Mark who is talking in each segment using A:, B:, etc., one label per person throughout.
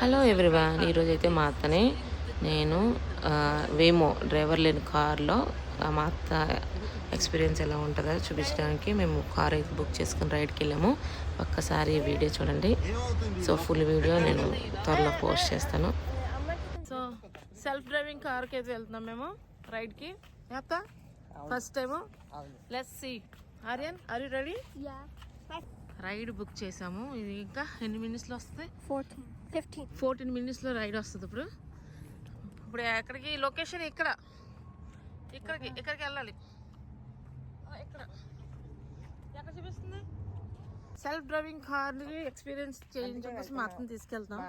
A: Hello everyone, ఈరోజు అయితే మా అత్తని నేను వేమో డ్రైవర్ లేని కార్లో మా అత్త ఎక్స్పీరియన్స్ ఎలా ఉంటుందో చూపించడానికి మేము కార్ అయితే బుక్ చేసుకుని రైడ్కి వెళ్ళాము. ఒక్కసారి ఈ వీడియో చూడండి. సో ఫుల్ వీడియో నేను త్వరలో పోస్ట్ చేస్తాను.
B: సో సెల్ఫ్ డ్రైవింగ్ కార్కి అయితే వెళ్తున్నాం మేము రైడ్కి. అత్త first time. Let's see. Aryan, are you ready? Ride book చేసాము. ఇది ఇంకా ఎన్ని మినిట్స్లో వస్తుంది? 14 మినిట్స్లో రైడ్ వస్తుంది. ఇప్పుడు ఎక్కడికి? లొకేషన్ ఇక్కడికి వెళ్ళాలి. ఎక్కడ చూపిస్తుంది? సెల్ఫ్ డ్రైవింగ్ కార్ని ఎక్స్పీరియన్స్ చేయించడం మా అతను తీసుకెళ్తాం.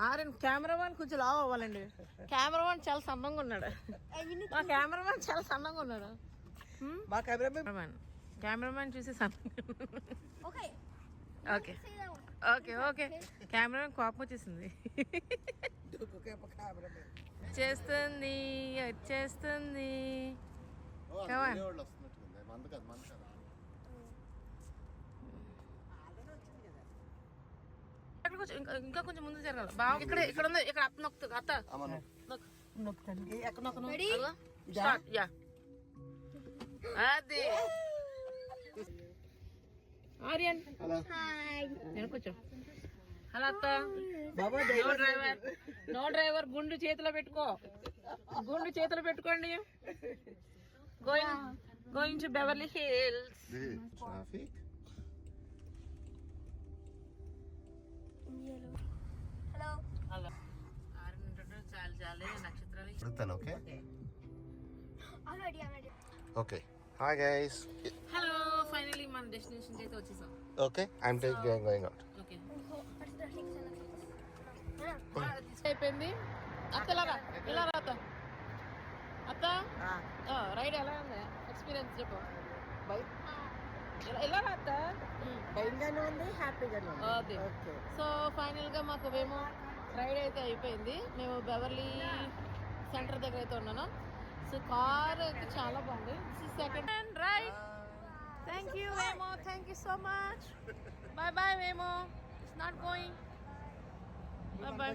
B: ఆర్యన్ కెమెరామాన్ కొంచెం లావ్ అవ్వాలండి. కెమెరామాన్ చాలా సన్నంగా ఉన్నాడు. మా కెమెరామాన్ చాలా సన్నంగా ఉన్నాడు. కెమెరామాన్ చూసి సన్నంగా. Okay okay okay. కెమెరామెన్ కోపం వచ్చేసింది. వచ్చేస్తుంది. ఇంకా కొంచెం ముందు జరగాలి. బాగా ఇక్కడ ఉంది. ఇక్కడ అత్త నొక్కుతుంది. అత్త నొక్కుతాను. ఎక్కడ నొక్కను? అది ఆర్యన్ కూర్చో. హలో అత్త. No driver. గుండు చేతిలో పెట్టుకోండి. Going to Beverly Hills. Hello. చాలు నక్షత్రాలు.
C: Okay. Hi guys.
B: Hello. Finally మన డెస్టినేషన్ అయితే వచ్చేసాం.
C: Okay, I'm going out.
B: Okay. అయిపోయింది. అత్త ఇలా రా అత్త. రైడ్ ఎలా ఉంది? ఎక్స్పీరియన్స్ చెప్పు. ఎలా రా అత్త?
D: భయంగానే ఉంది, హ్యాపీగానే ఉంది.
B: సో ఫైనల్ గా మాకు వేమో రైడ్ అయితే అయిపోయింది. మేము బెవర్లీ సెంటర్ దగ్గర అయితే ఉన్నాను. సో కార్ అయితే చాలా బాగుంది. Second hand ride. Thank you Waymo. Thank you so much. Bye bye Waymo. It's not going. Bye by.